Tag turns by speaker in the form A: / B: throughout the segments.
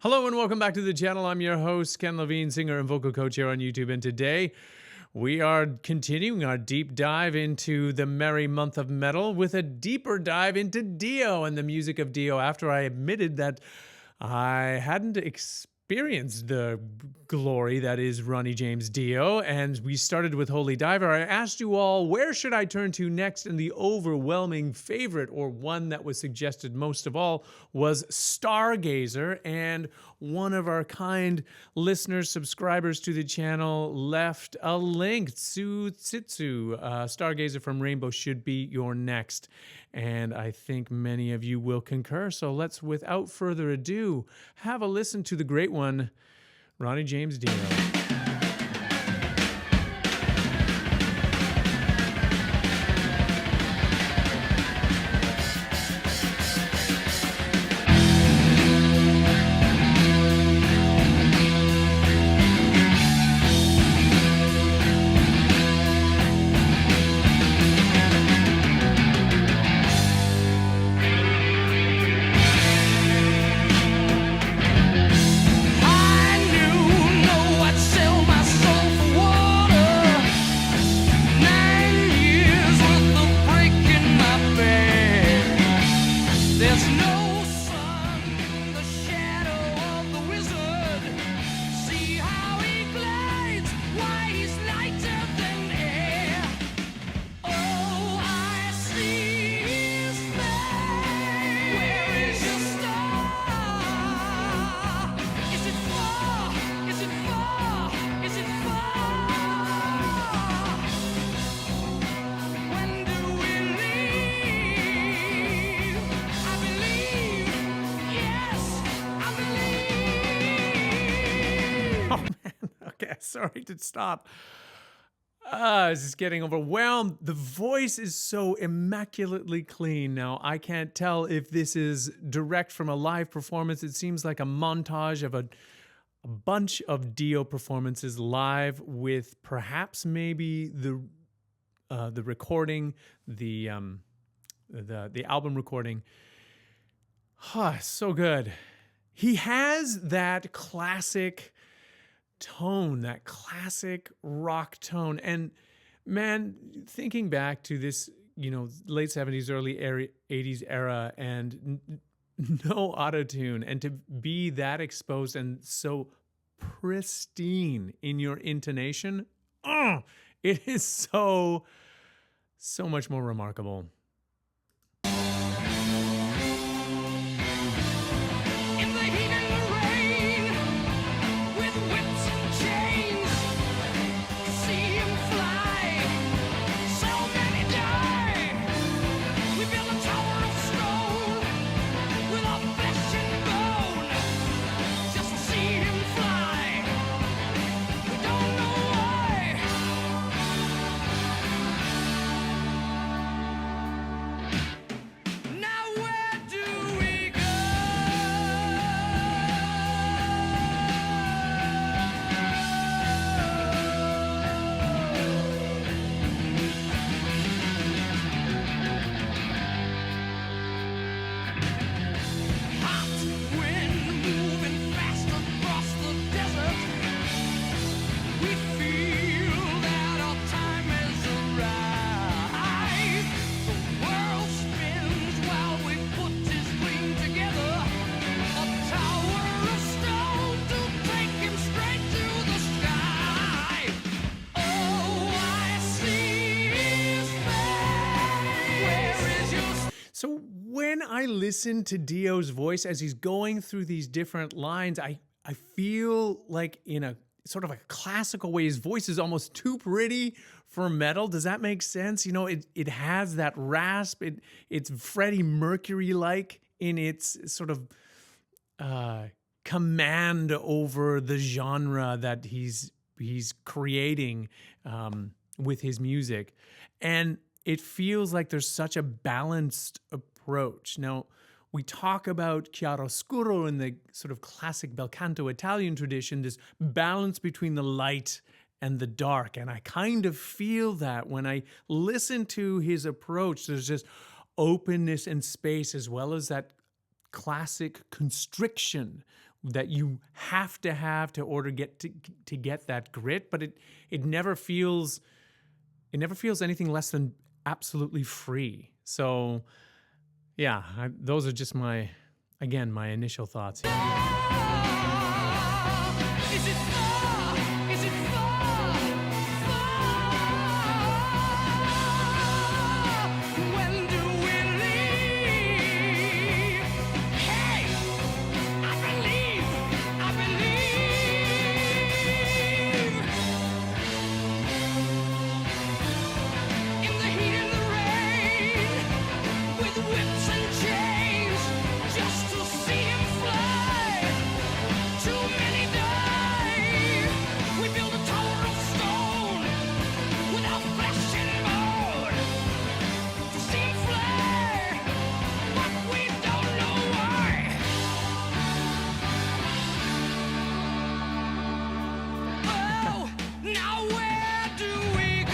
A: Hello and welcome back to the channel. I'm your host, Ken Lavigne, singer and vocal coach here on YouTube. And today we are continuing our deep dive into the merry month of metal with a deeper dive into Dio and the music of Dio after I admitted that I hadn't experienced the glory that is Ronnie James Dio. And we started with Holy Diver. I asked you all, where should I turn to next? And the overwhelming favorite, or one that was suggested most of all, was Stargazer. And one of our kind listeners, subscribers to the channel, left a link. Tsutsu, Stargazer from Rainbow should be your next. And I think many of you will concur. So let's, without further ado, have a listen to the great one, Ronnie James Dio. Sorry to stop. I was just getting overwhelmed. The voice is so immaculately clean. Now, I can't tell if this is direct from a live performance. It seems like a montage of a bunch of Dio performances live with perhaps maybe the recording, the album recording. So good. He has that classic tone, that classic rock tone. And man, thinking back to this, late 70s, early 80s era and no auto-tune, and to be that exposed and so pristine in your intonation, it is so much more remarkable. So when I listen to Dio's voice as he's going through these different lines, I feel like in a sort of a classical way, his voice is almost too pretty for metal. Does that make sense? It has that rasp. It's Freddie Mercury-like in its sort of command over the genre that he's creating with his music. And it feels like there's such a balanced approach. Now, we talk about chiaroscuro in the sort of classic bel canto Italian tradition, this balance between the light and the dark. And I kind of feel that when I listen to his approach. There's just openness and space, as well as that classic constriction that you have to order to get that grit, but it never feels anything less than absolutely free. So yeah, those are just my initial thoughts here.
B: Is it far? Is it far? Far? When do we leave? Hey, I believe. In the heat and the rain, with whips and chains, just to see him fly. Too many die. We build a tower of stone without flesh and bone to see him fly, but we don't know why. Oh, now where do we go?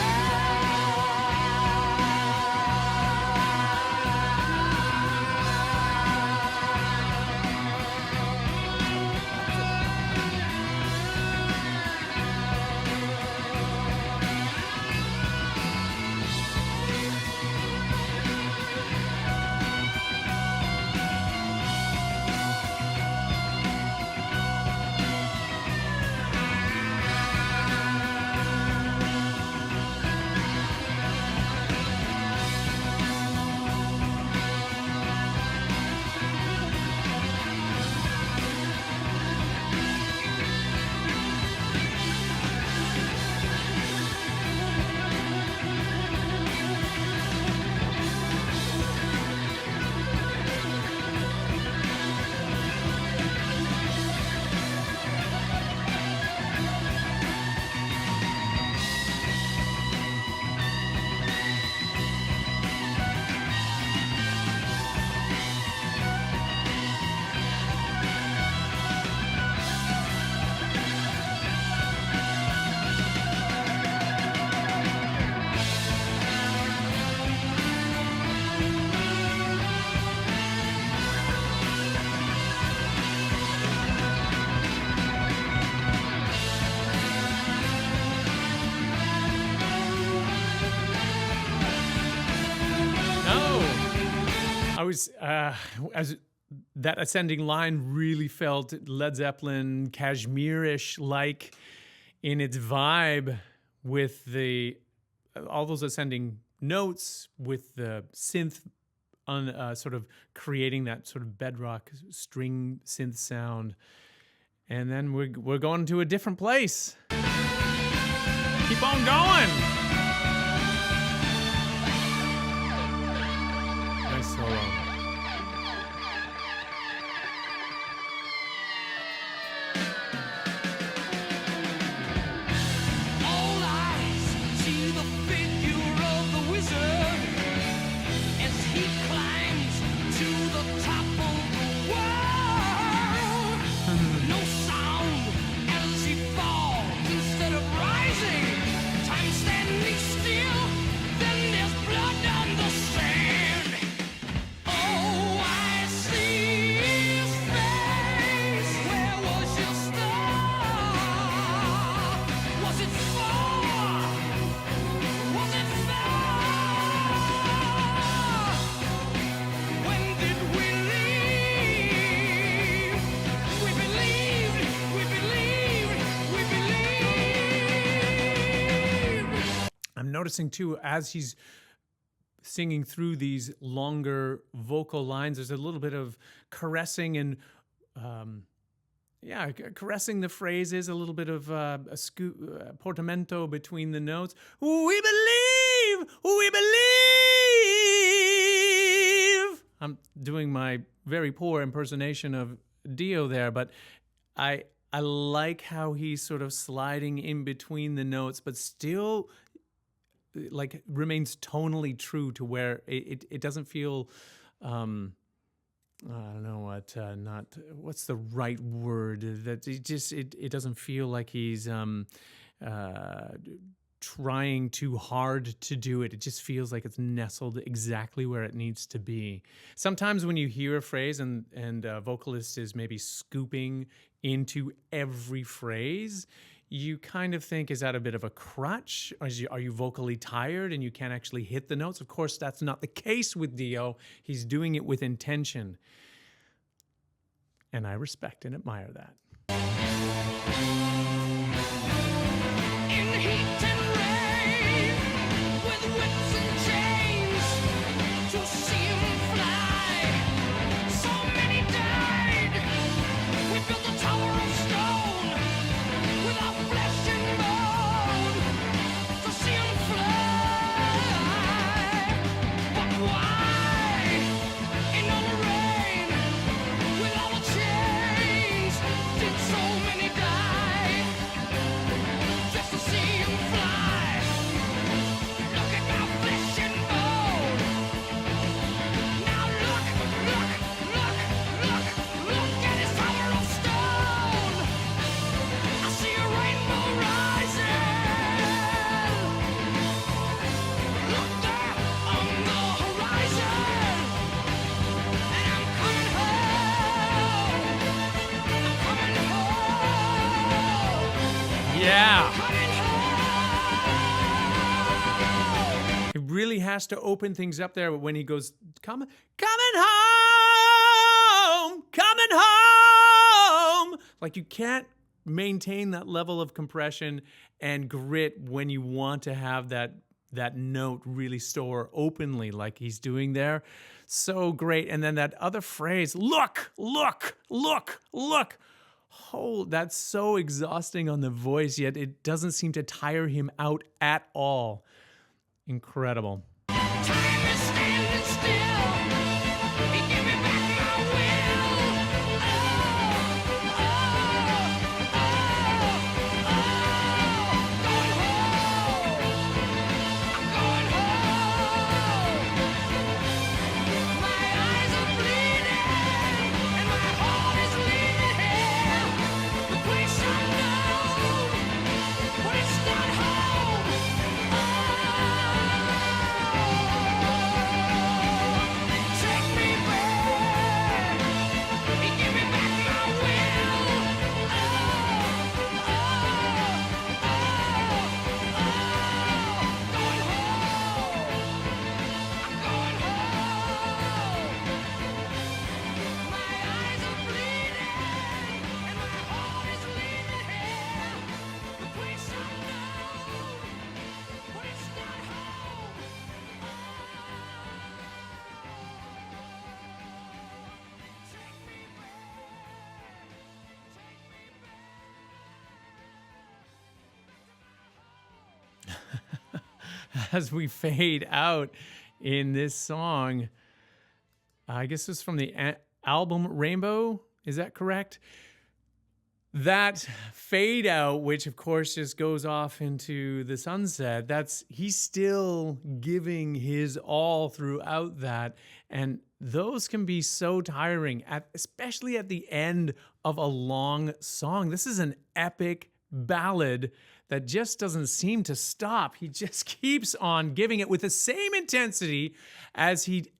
A: I was as that ascending line really felt Led Zeppelin, Kashmir-ish like in its vibe with all those ascending notes, with the synth on sort of creating that sort of bedrock string synth sound, and then we're going to a different place. Keep on going. Nice solo.
B: All eyes see the figure of the wizard as he climbs to the top of the world. No sound as he falls instead of rising. Time standing still, then there's blood on the sand. Oh, I see his face. Where was your star? Was it far? Was it far? When did we leave? We believed, we believed, we believed.
A: I'm noticing too, as he's singing through these longer vocal lines, there's a little bit of caressing and caressing the phrases, a little bit of portamento between the notes. We believe, we believe. I'm doing my very poor impersonation of Dio there, but I like how he's sort of sliding in between the notes, but still like remains tonally true to where it doesn't feel I don't know what's the right word, that it doesn't feel like he's trying too hard to do it. It just feels like it's nestled exactly where it needs to be. Sometimes when you hear a phrase and a vocalist is maybe scooping into every phrase, you kind of think, is that a bit of a crutch? Are you vocally tired and you can't actually hit the notes? Of course, that's not the case with Dio. He's doing it with intention. And I respect and admire that.
B: In heat and rain, with whips and chains, to see him fly. So many died. We built a tower of stone, with our flesh and bone, to see him fly. But why, in all the rain, with all the chains, did so many die? Just to see him fly. Look at my flesh and bone. Now look at his tower of stone. I see a rainbow rising. Look there on the horizon. And I'm coming home. I'm coming home.
A: Yeah.
B: Coming home.
A: He really has to open things up there when he goes, coming home. Like you can't maintain that level of compression and grit when you want to have that note really soar openly like he's doing there. So great. And then that other phrase, look. Oh, that's so exhausting on the voice, yet it doesn't seem to tire him out at all. Incredible.
B: Time is standing still. He gave me back my will. Going home. I'm going home. My eyes are bleeding and my heart is leaving here. The place I know, but it's not home. Take me back. He gave me back my will. Going home. I'm going home. My eyes are bleeding and my heart is leaving here. The place I know, but it's not home. Take me
A: As we fade out in this song, I guess it's from the album Rainbow. Is that correct? That fade out, which of course just goes off into the sunset, he's still giving his all throughout that. And those can be so tiring, especially at the end of a long song. This is an epic ballad that just doesn't seem to stop. He just keeps on giving it with the same intensity as he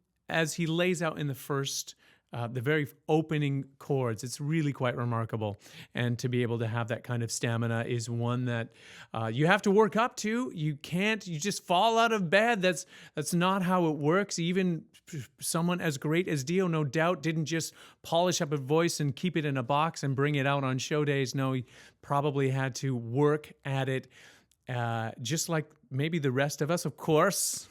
A: lays out in the first, the very opening chords. It's really quite remarkable. And to be able to have that kind of stamina is one that you have to work up to. You just fall out of bed. That's not how it works. Even someone as great as Dio, no doubt, didn't just polish up a voice and keep it in a box and bring it out on show days. No, he probably had to work at it, just like maybe the rest of us, of course.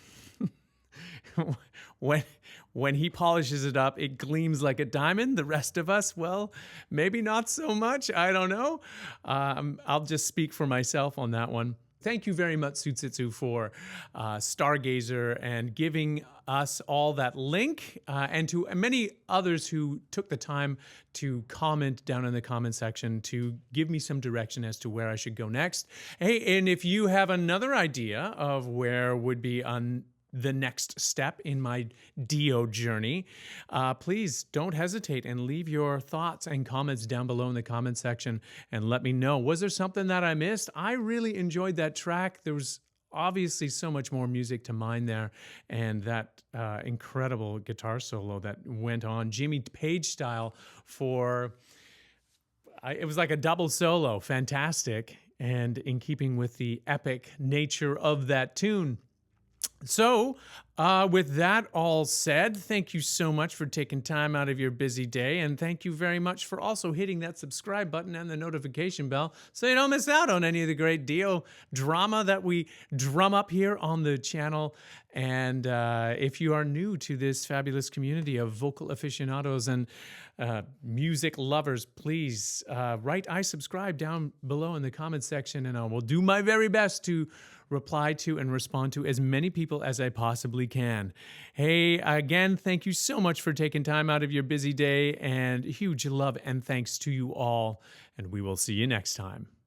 A: When he polishes it up, it gleams like a diamond. The rest of us, well, maybe not so much. I don't know. I'll just speak for myself on that one. Thank you very much, Sutsitsu, for Stargazer and giving us all that link, and to many others who took the time to comment down in the comment section to give me some direction as to where I should go next. Hey, and if you have another idea of where would be the next step in my DIO journey, please don't hesitate and leave your thoughts and comments down below in the comment section and let me know. Was there something that I missed? I really enjoyed that track. There was obviously so much more music to mine there, and that incredible guitar solo that went on Jimmy Page style for it was like a double solo. Fantastic, and in keeping with the epic nature of that tune. So, with that all said, thank you so much for taking time out of your busy day. And thank you very much for also hitting that subscribe button and the notification bell so you don't miss out on any of the great DIO drama that we drum up here on the channel. And if you are new to this fabulous community of vocal aficionados and music lovers, please write I subscribe down below in the comments section, and I will do my very best to reply to and respond to as many people as I possibly can. Hey, again, thank you so much for taking time out of your busy day, and huge love and thanks to you all, and we will see you next time.